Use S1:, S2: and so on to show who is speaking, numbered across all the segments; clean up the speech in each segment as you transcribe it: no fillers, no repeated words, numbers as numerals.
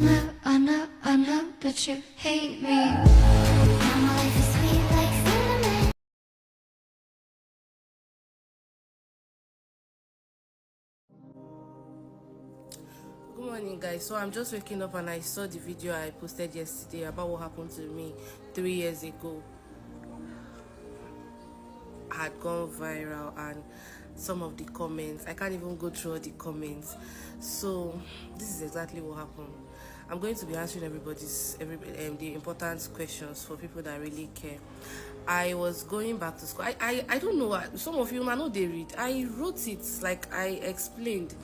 S1: I know that you hate me. Now my life is sweet like cinnamon.
S2: Good morning, guys. So I'm just waking up and I saw the video I posted yesterday about what happened to me 3 years ago. Had gone viral, and some of the comments, I can't even go through all the comments. So this is exactly what happened. I'm going to be answering the important questions for people that really care. I was going back to school. I don't know, some of you, I know they read. I wrote it, like I explained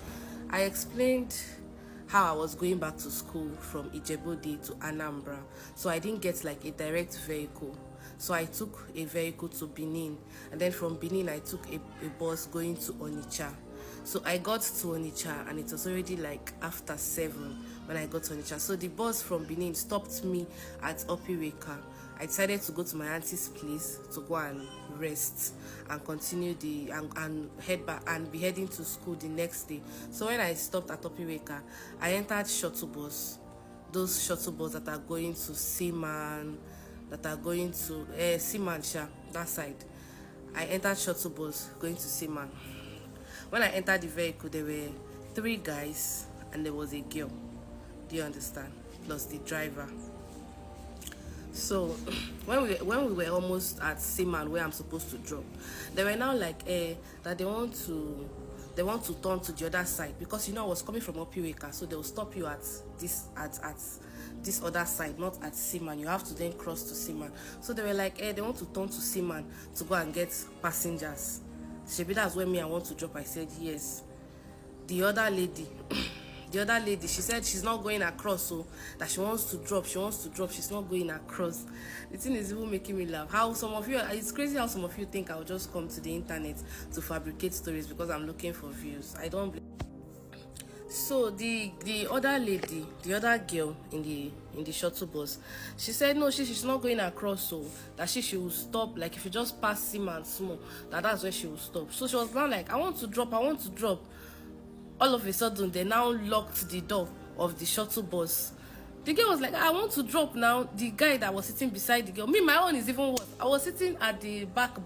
S2: how I was going back to school from Ijebu to Anambra. So I didn't get like a direct vehicle. So I took a vehicle to Benin, and then from Benin I took a bus going to Onitsha. So I got to Onitsha and it was already like after 7 when I got to Onitsha. So the bus from Benin stopped me at Opiweka. I decided to go to my auntie's place to go and rest and continue and head back and be heading to school the next day. So when I stopped at Opiweka, I entered shuttle bus. Those shuttle bus that are going to Seaman, that are going to Seaman, that side. I entered shuttle bus going to Seaman. When I entered the vehicle, there were 3 guys and there was a girl. Do you understand? Plus the driver. So when we were almost at Seaman where I'm supposed to drop, they were now like that they want to turn to the other side, because I was coming from Opiweka, so they will stop you at this other side, not at Seaman. You have to then cross to Seaman. So they were like, they want to turn to Seaman to go and get passengers. Shebi, that's where I want to drop. I said yes. The other lady, she said she's not going across, so that she wants to drop. She's not going across. The thing is even making me laugh. How some of you, it's crazy how some of you think I'll just come to the internet to fabricate stories because I'm looking for views. I don't believe. So the other lady, the other girl in the shuttle bus, she said no, she's not going across, so that she will stop, like if you just pass Seaman small, that's where she will stop. So she was now like, I want to drop. All of a sudden they now locked the door of the shuttle bus. The girl was like, I want to drop now. The guy that was sitting beside the girl, my own is even worse. I was sitting at the back.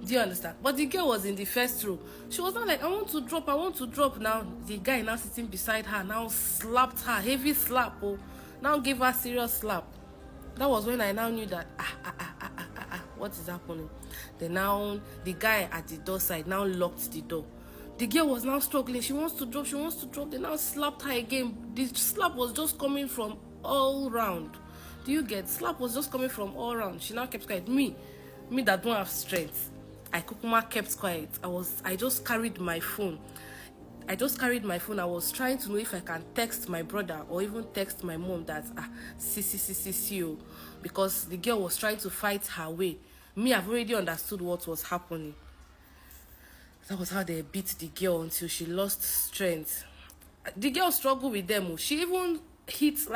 S2: Do you understand? But the girl was in the first row. She was not like, I want to drop now. The guy now sitting beside her now slapped her, heavy slap, now gave her serious slap. That was when I now knew that what is happening. Then now the guy at the door side now locked the door. The girl was now struggling. She wants to drop. They now slapped her again. The slap was just coming from all round. Do you get? Slap was just coming from all round. She now kept quiet. Me that don't have strength, I kept quiet. I just carried my phone. I was trying to know if I can text my brother or even text my mom that see, because the girl was trying to fight her way. I've already understood what was happening. That was how they beat the girl until she lost strength. The girl struggled with them. She even hit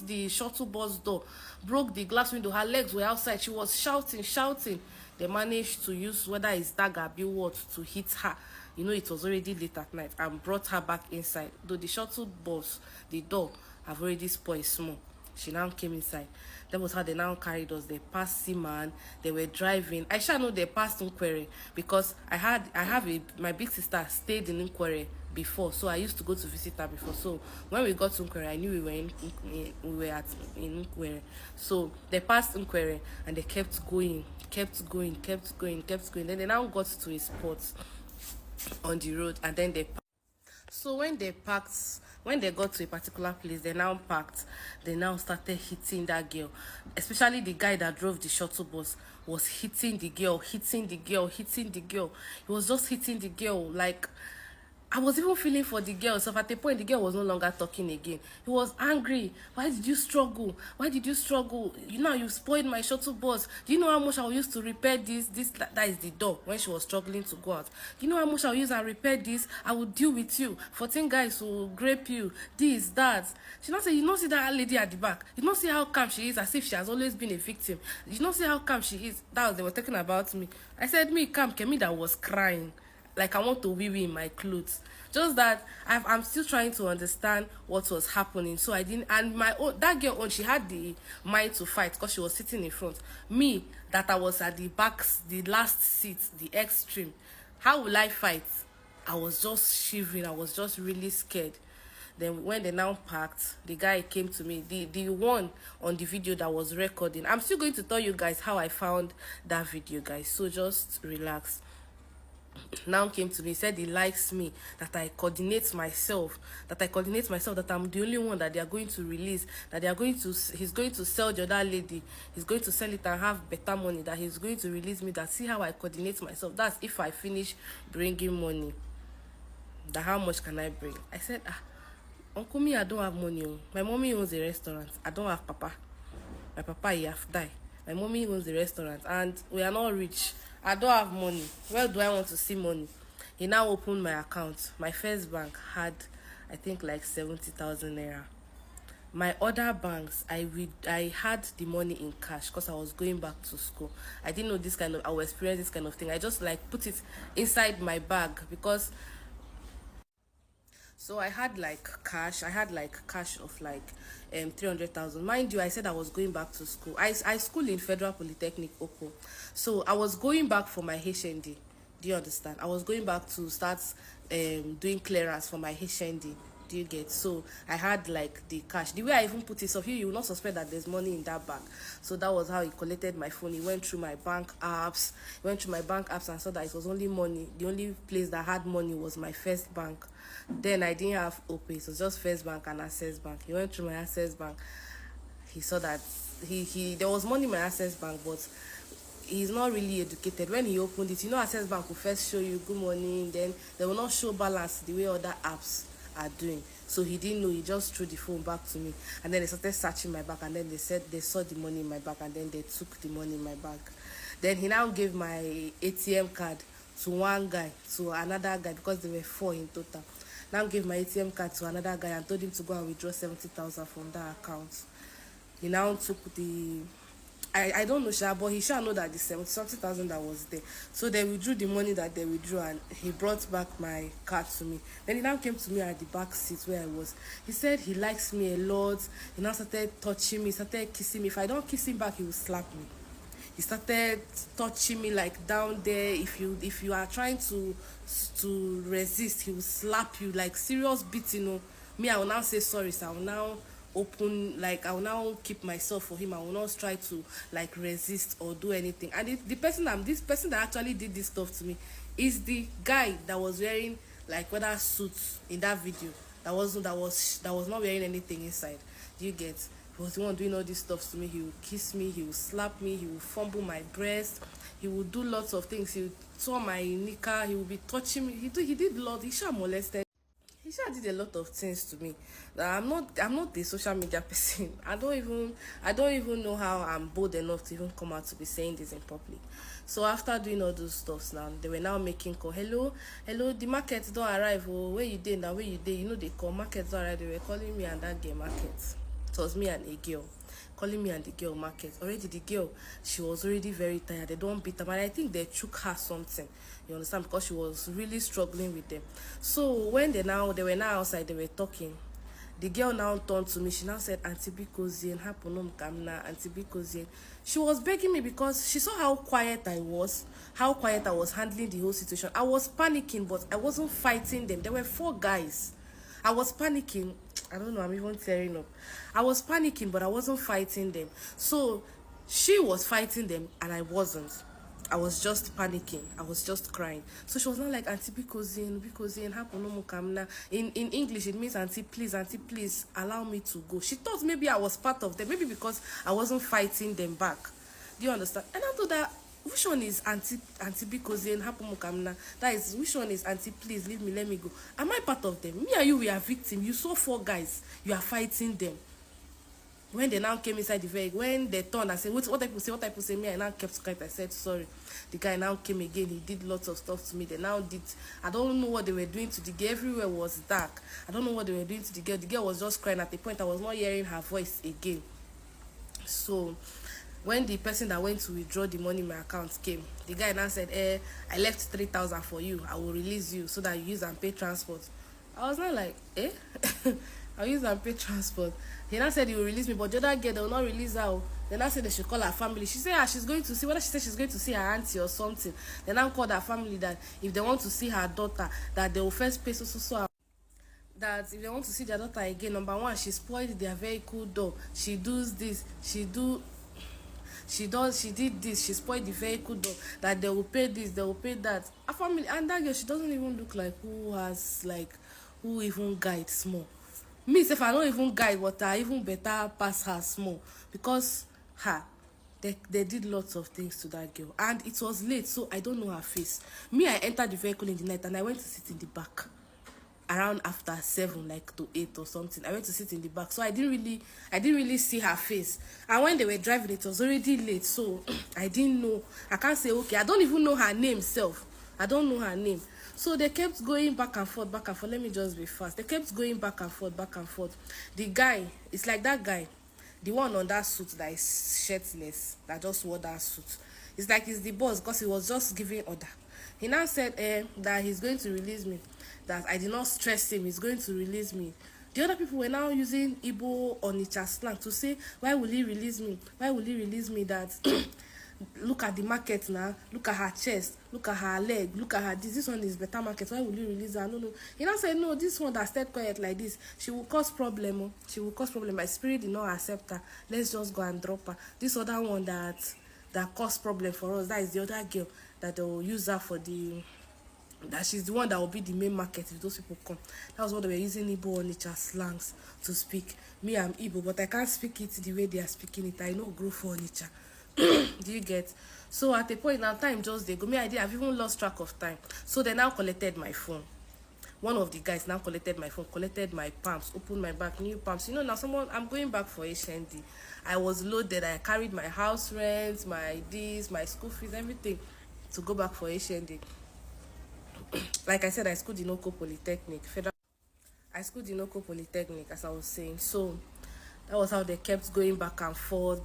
S2: the shuttle bus door, broke the glass window. Her legs were outside. She was shouting. They managed to use whether it's dagger, what to hit her. It was already late at night, and brought her back inside. Though the shuttle bus, the door, have already spoiled small. She now came inside. That was how they now carried us. They passed Seaman. They were driving. I shall know they passed Nkwere, because my big sister stayed in Nkwere before, so I used to go to visit her before. So when we got to Nkwere, I knew we were in Nkwere. So they passed Nkwere and they kept going. Then they now got to a spot on the road, and then they. So when they got to a particular place, they now parked. They now started hitting that girl. Especially the guy that drove the shuttle bus was hitting the girl. He was just hitting the girl. Like, I was even feeling for the girl. So at a point, the girl was no longer talking again. He was angry. Why did you struggle? You spoiled my shuttle bus. Do you know how much I will use to repair this? That is the door when she was struggling to go out. Do you know how much I will use and repair this? I will deal with you. 14 guys will grape you. This, that. She not say, you don't see that lady at the back. You don't see how calm she is, as if she has always been a victim. You don't see how calm she is. They were talking about me. I said, me calm, Kemi that was crying. like I want to wee wee in my clothes. Just that I'm still trying to understand what was happening. So I didn't, and my own, that girl on, she had the mind to fight because she was sitting in front. Me, that I was at the back, the last seat, the extreme. How will I fight? I was just shivering. I was just really scared. Then when they now packed, the guy came to me, the one on the video that was recording. I'm still going to tell you guys how I found that video, guys, so just relax. Now came to me, said he likes me, that I coordinate myself, that I'm the only one that they are going to release, that they are going to, he's going to sell the other lady, he's going to sell it and have better money, that he's going to release me, that see how I coordinate myself, that's if I finish bringing money, that how much can I bring? I said, Uncle, me, I don't have money. My mommy owns a restaurant. I don't have papa. My papa, he have died. My mommy owns the restaurant, and we are not rich. I don't have money. Where do I want to see money? He now opened my account. My first bank had, I think, like 70,000 naira. My other banks, I had the money in cash because I was going back to school. I didn't know this kind of, I would experience this kind of thing. I just like put it inside my bag because. So I had like cash. I had like cash of like 300,000. Mind you, I said I was going back to school. I school in Federal Polytechnic Oko. So I was going back for my HND. Do you understand? I was going back to start doing clearance for my HND. Do you get? So I had like the cash. The way I even put it, so you will not suspect that there's money in that bank. So that was how he collected my phone. He went through my bank apps. And saw that it was only money. The only place that had money was my first bank. Then I didn't have Opay, so just First Bank and Access Bank. He went through my Access Bank. He saw that he there was money in my Access Bank, but he's not really educated. When he opened it, you know, Access Bank will first show you good morning, then they will not show balance the way other apps are doing. So he didn't know. He just threw the phone back to me, and then they started searching my back, and then they said they saw the money in my back, and then they took the money in my bank. Then he now gave my ATM card to one guy, to another guy, because there were 4 in total. Now gave my ATM card to another guy and told him to go and withdraw 70,000 from that account. He now took the, I don't know, Sha, but he shall know that the 70,000 that was there. So they withdrew the money that they withdrew, and he brought back my card to me. Then he now came to me at the back seat where I was. He said he likes me a lot. He now started touching me, started kissing me. If I don't kiss him back, he will slap me. He started touching me like down there. If you are trying to resist, he will slap you, like serious beating. You know. Me, I will now say sorry, so I will now open, like I will now keep myself for him. I will not try to like resist or do anything. And this person that actually did this stuff to me is the guy that was wearing like weather suits in that video. That was not wearing anything inside. Do you get? He was the one doing all this stuff to me. He would kiss me, he would slap me, he would fumble my breast, he would do lots of things. He would tear my knicker, he would be touching me. He did a lot. He sure molested. He sure did a lot of things to me. I'm not the social media person. I don't even know how I'm bold enough to even come out to be saying this in public. So after doing all those stuffs now, they were now making call. Hello, the market don't arrive. Oh, where you dey now? Where you dey? You know they call market don't arrive. They were calling me and that girl market. It was me and a girl, calling me and the girl market. Already the girl, she was already very tired. They don't beat her, but I think they took her something. You understand? Because she was really struggling with them. So when they were now outside, they were talking. The girl now turned to me. She now said, "Auntie Bikozien, haponom kamna, Auntie Bikozien." She was begging me because she saw how quiet I was handling the whole situation. I was panicking, but I wasn't fighting them. There were 4 guys. I was panicking. I don't know, I'm even tearing up. I was panicking, but I wasn't fighting them. So she was fighting them, and I wasn't. I was just panicking. I was just crying. So she was not like, "Auntie Bikozien, haponom kamna." In English, it means, "Auntie, please, allow me to go." She thought maybe I was part of them, maybe because I wasn't fighting them back. Do you understand? And I thought that, which one is Auntie Bikozien, haponom kamna? That is, which one is Auntie, please leave me, let me go? Am I part of them? Me and you, we are victims. You saw 4 guys. You are fighting them. When they now came inside the vehicle, when they turned and said, what I put say, me, I now kept quiet. I said, sorry. The guy now came again. He did lots of stuff to me. They now did, I don't know what they were doing to the girl. Everywhere was dark. I don't know what they were doing to the girl. The girl was just crying. At the point, I was not hearing her voice again. So When the person that went to withdraw the money in my account came, the guy now said, I left 3,000 for you, I will release you so that you use and pay transport. I was not like, I'll use and pay transport. He now said he will release me, but the other girl, they will not release her. They now said they should call her family. She said she's going to see, whether she said she's going to see her auntie or something. They now called her family that if they want to see her daughter, that they will first pay so. That if they want to see their daughter again, number one, she spoiled their vehicle door. She does this, she did this, she spoiled the vehicle door. That they will pay this, they will pay that. A family, and that girl, she doesn't even look like who even guide small. Me, if I don't even guide, what I even better pass her small, because they did lots of things to that girl, and it was late, so I don't know her face. Me, I entered the vehicle in the night and I went to sit in the back around after 7, like to 8 or something. I went to sit in the back, so I didn't really see her face. And when they were driving, it was already late, so I didn't know. I can't say okay. I don't even know her name self. I don't know her name. So they kept going back and forth. Let me just be fast. They kept going back and forth. The guy, it's like that guy, the one on that suit that is shirtless, that just wore that suit. It's like he's the boss, because he was just giving order. He now said that he's going to release me, that I did not stress him, he's going to release me. The other people were now using Igbo Onitsha slang to say, why will he release me? Why will he release me? That look at the market now, look at her chest, look at her leg, look at her this one is better market, why will you release her? No. He now said, no, this one that stayed quiet like this, she will cause problem. She will cause problem. My spirit did not accept her. Let's just go and drop her. This other one that caused problem for us, that is the other girl that they will use her for that she's the one that will be the main market if those people come. That was what they were using Igbo Onitsha slangs to speak. Me, I'm Igbo, but I can't speak it the way they are speaking it. I know grow for Onitsha. Do you get? So at a point now, time just they go. Me, I've even lost track of time. So they now collected my phone. One of the guys now collected my phone, collected my pumps, opened my back, new pumps. You know, now I'm going back for HND. I was loaded. I carried my house rent, my school fees, everything to go back for HND. Like I said, I schooled in Oko Polytechnic. I schooled in Oko Polytechnic, as I was saying. So that was how they kept going back and forth.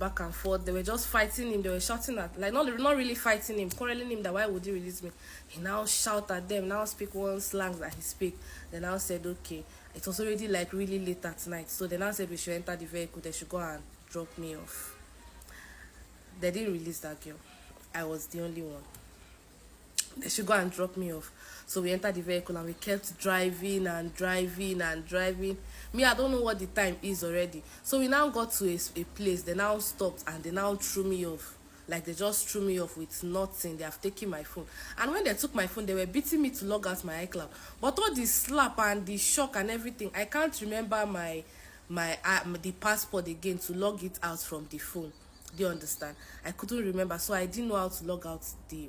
S2: They were just fighting him. They were shouting at, like, not really fighting him, quarreling him that why would he release me. He now shout at them, now speak one slang that he speak. They now said, okay, it was already like really late at night. So they now said we should enter the vehicle. They should go and drop me off. They didn't release that girl. I was the only one. They should go and drop me off. So we entered the vehicle and we kept driving. Me, I don't know what the time is already. So we now got to a place. They now stopped and they now threw me off. Like they just threw me off with nothing. They have taken my phone. And when they took my phone, they were beating me to log out my iCloud. But all the slap and the shock and everything, I can't remember the passport again to log it out from the phone. Do you understand? I couldn't remember, so I didn't know how to log out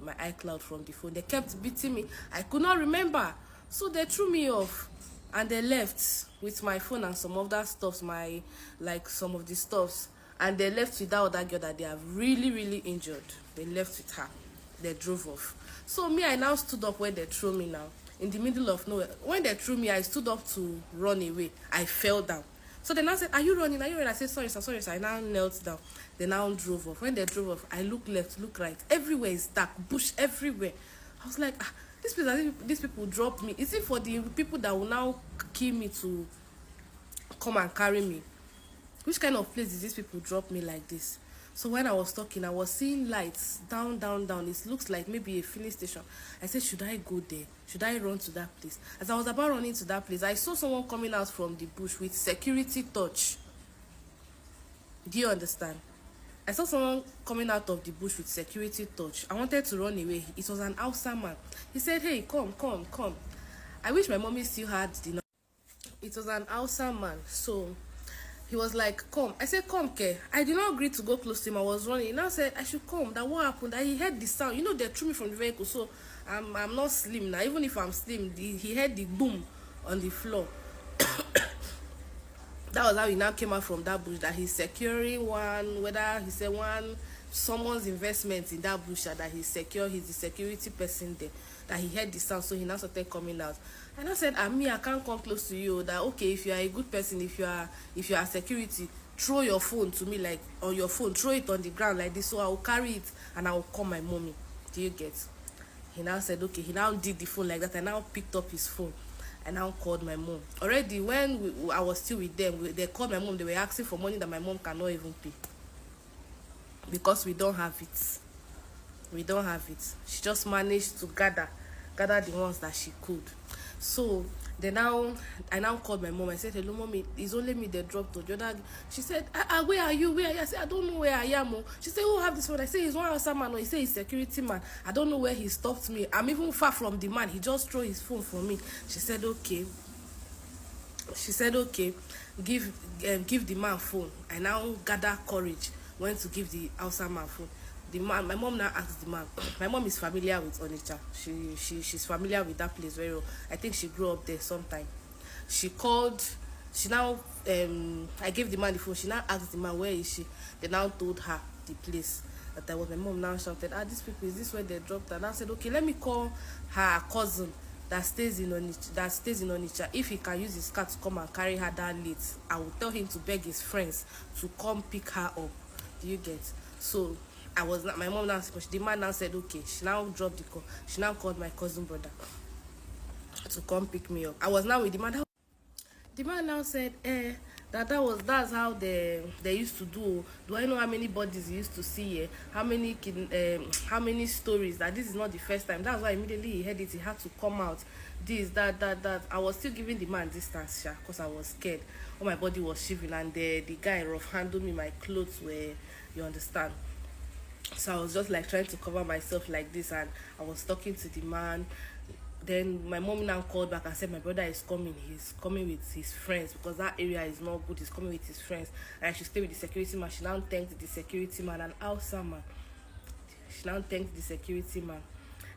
S2: my iCloud from the phone. They kept beating me. I could not remember, so they threw me off and they left with my phone and some other stuffs, some of the stuffs, and they left with that other girl that they have really injured. They left with her. They drove off. So me, I now stood up where they threw me now in the middle of nowhere. When they threw me, I stood up to run away. I fell down. So they now said, are you running? I said, sorry sir. I now knelt down. They now drove off. When they drove off, I look left, look right. Everywhere is dark, bush everywhere. I was like, these people dropped me. Is it for the people that will now kill me to come and carry me? Which kind of place did these people drop me like this? So when I was talking, I was seeing lights down. It looks like maybe a filling station. I said, should I go there? Should I run to that place? As I was about running to that place, I saw someone coming out from the bush with security torch. Do you understand? I saw someone coming out of the bush with security torch. I wanted to run away. It was an Hausa man. He said, hey, come. I wish my mommy still had the number. It was an Hausa man. So he was like, come. I said, come, Ke. I did not agree to go close to him. I was running. He now said, I should come. That what happened? That he heard the sound. You know, they threw me from the vehicle. So I'm not slim now. Even if I'm slim, he heard the boom on the floor. That was how he now came out from that bush, that he's securing one, whether he said one someone's investment in that bush, that he's secure, he's the security person there, that he heard the sound, so he now started coming out. And I said, me, I can't come close to you. That okay, if you are a good person, if you are security, throw your phone to me, like on your phone, throw it on the ground like this, so I will carry it and I will call my mommy. Do you get? He now said okay. He now did the phone like that. I now picked up his phone. I now called my mom. Already when I was still with them, they called my mom. They were asking for money that my mom cannot even pay, because we don't have it. We don't have it. She just managed to gather the ones that she could. So I now called my mom. I said, hello mommy, it's only me that dropped to the other. She said, where are you? I said, I don't know where I am. She said, who have this phone? I said, he's one outside man. He said, he's security man. I don't know where he stopped me. I'm even far from the man. He just threw his phone for me. She said, okay. Give the man phone. I now gather courage, went to give the outside man phone. The man, my mom now asked the man. My mom is familiar with Onitsha. She's familiar with that place very well. I think she grew up there sometime. She called. She now I gave the man the phone. She now asked the man, where is she? They now told her the place that I was. My mom now shouted, these people, is this where they dropped her? And I said, okay, let me call her cousin that stays in Onitsha. If he can use his car to come and carry her that late, I will tell him to beg his friends to come pick her up. Do you get? So my mom now, the man now said okay. She now dropped the call. She now called my cousin brother to come pick me up. I was now with the man. The man now said, that's how they used to do. Do I know how many bodies he used to see here? How many stories? That this is not the first time. That's why immediately he heard it, he had to come out. This, that. I was still giving the man distance, because I was scared. All my body was shivering, and the guy rough handled me. My clothes were, you understand. So I was just like trying to cover myself like this, and I was talking to the man. Then my mom now called back and said my brother is coming. He's coming with his friends, because that area is not good. He's coming with his friends, and I should stay with the security man. She now thanked the security man and outside man. She now thanked the security man.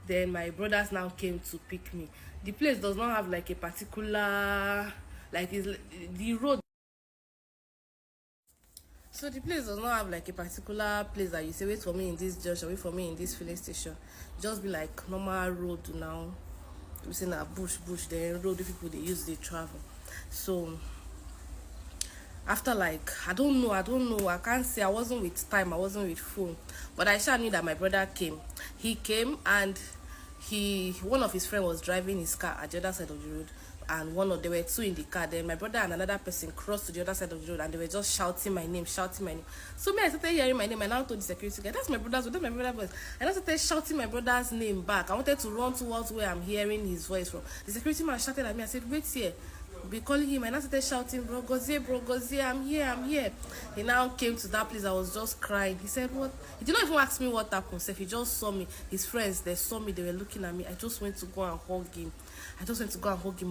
S2: Then my brothers now came to pick me. The place does not have like a particular, like it's the road. So the place does not have like a particular place that you say, wait for me in this junction, wait for me in this filling station. Just be like normal road now. We say na bush, the road the people they use, they travel. So after like I don't know, I can't say, I wasn't with time, I wasn't with phone, but I sure knew that my brother came. He came, and one of his friends was driving his car at the other side of the road, and there were two in the car. Then my brother and another person crossed to the other side of the road, and they were just shouting my name. So me, I started hearing my name, and I now told the security guy, that's my brother's voice, that's my brother's voice. And I started shouting my brother's name back. I wanted to run towards where I'm hearing his voice from. The security man shouted at me. I said, wait here. Be calling him, and I started shouting, bro Gozie, I'm here. He now came to that place. I was just crying. He said, what? He did not even ask me what happened. He just saw me. His friends, they saw me, they were looking at me. I just went to go and hug him.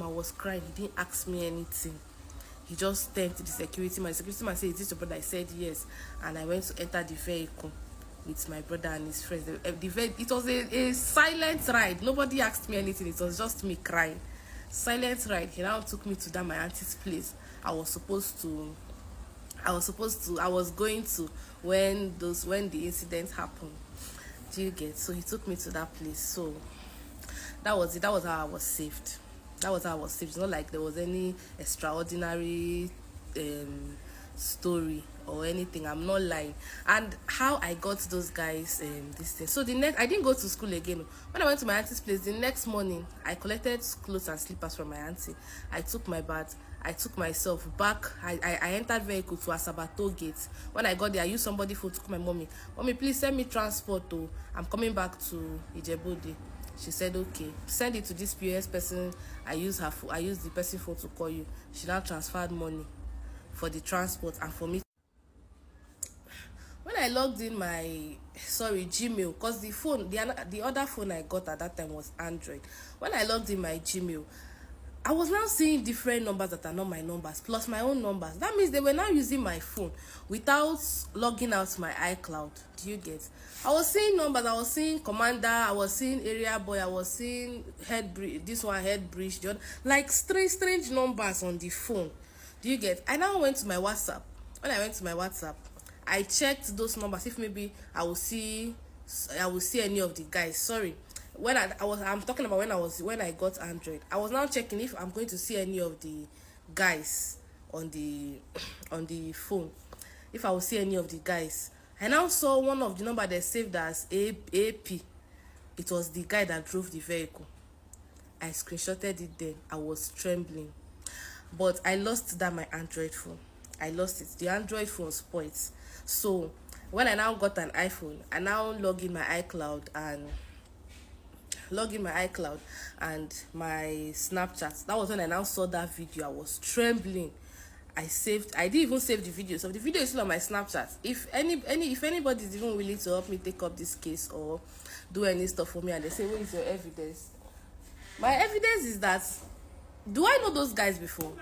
S2: I was crying. He didn't ask me anything. He just thanked the security man. The security man said, is this your brother? I said yes. And I went to enter the vehicle with my brother and his friends. It was a silent ride. Nobody asked me anything. It was just me crying. Silent ride. He now took me to my auntie's place. I was going to when the incident happened. Do you get? So he took me to that place. So that was it. That was how I was saved. It's not like there was any extraordinary story or anything. I'm not lying. And how I got those guys this thing. So I didn't go to school again. When I went to my auntie's place the next morning, I collected clothes and slippers from my auntie. I took my bath. I took myself back. I entered vehicle to Asaba toll gate. When I got there, I used somebody phone to call my mommy. Mommy, please send me transport. I'm coming back to Ijebu. She said, okay, send it to this POS person. I use the person phone to call you. She now transferred money for the transport and for me. When I logged in my Gmail, because the other phone I got at that time was Android. When I logged in my Gmail, I was now seeing different numbers that are not my numbers, plus my own numbers. That means they were now using my phone without logging out my iCloud. Do you get? I was seeing numbers. I was seeing Commander. I was seeing Area Boy. I was seeing Head Bridge. This one, Head Bridge. The other, like strange numbers on the phone. Do you get? I now went to my WhatsApp. When I went to my WhatsApp, I checked those numbers if maybe I will see any of the guys. Sorry, when I'm talking about when I got Android. I was now checking if I'm going to see any of the guys on the on the phone, if I will see any of the guys. I now saw one of the number they saved as AP. It was the guy that drove the vehicle. I screenshotted it then. I was trembling. But I lost that my Android phone. I lost it. The Android phone spoiled. So when I now got an iPhone, I now log in my iCloud and my Snapchat. That was when I now saw that video. I was trembling. I didn't even save the video. So the video is still on my Snapchat. If anybody is even willing to help me take up this case or do any stuff for me, and they say, "Where is your evidence?" My evidence is that, do I know those guys before?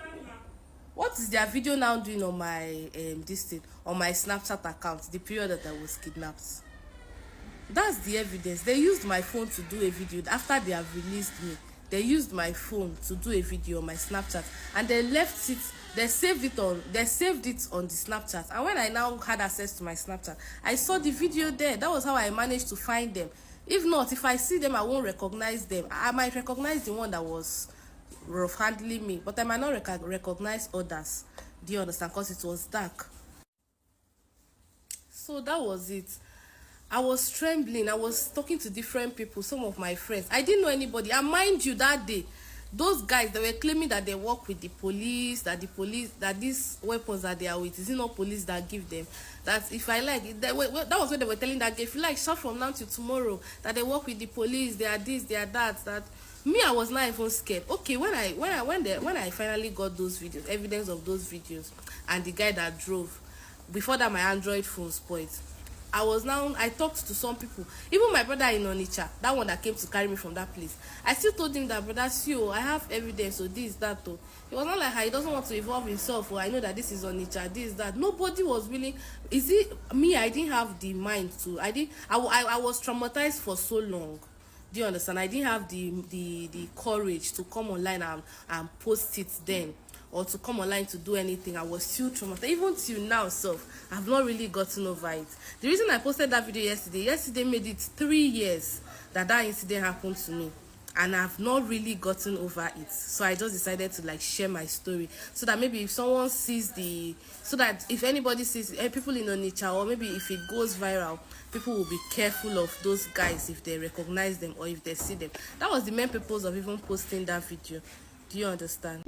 S2: What is their video now doing on my on my Snapchat account, the period that I was kidnapped? That's the evidence. They used my phone to do a video after they have released me. They used my phone to do a video on my Snapchat, and they left it. They saved it on the Snapchat. And when I now had access to my Snapchat, I saw the video there. That was how I managed to find them. If not, if I see them, I won't recognize them. I might recognize the one that was rough handling me, but I might not recognize others. Do you understand? Because it was dark. So that was it. I was trembling. I was talking to different people, some of my friends. I didn't know anybody. And mind you, that day, those guys, they were claiming that they work with the police, that these weapons that they are with, is it not police that give them? That if I like, that was what they were telling that guy, if you like, shut from now to tomorrow, that they work with the police, they are this, they are that. That me, I was not even scared. Okay, when I finally got those videos, evidence of those videos, and the guy that drove, before that my Android phone spoiled, I talked to some people, even my brother in Onitsha, that one that came to carry me from that place. I still told him that, brother, see, I have evidence, so this, that, though. He was not like he doesn't want to involve himself, or I know that this is Onitsha, this, that. Nobody was willing. Is it me? I didn't have the mind to. I was traumatized for so long. Do you understand? I didn't have the courage to come online and post it then, or to come online to do anything. I was still traumatized. Even till now, I've not really gotten over it. The reason I posted that video yesterday made it 3 years that incident happened to me, and I've not really gotten over it. So I just decided to share my story, so that maybe if someone sees so that if anybody sees people in Onitsha, or maybe if it goes viral, people will be careful of those guys if they recognize them or if they see them. That was the main purpose of even posting that video. Do you understand?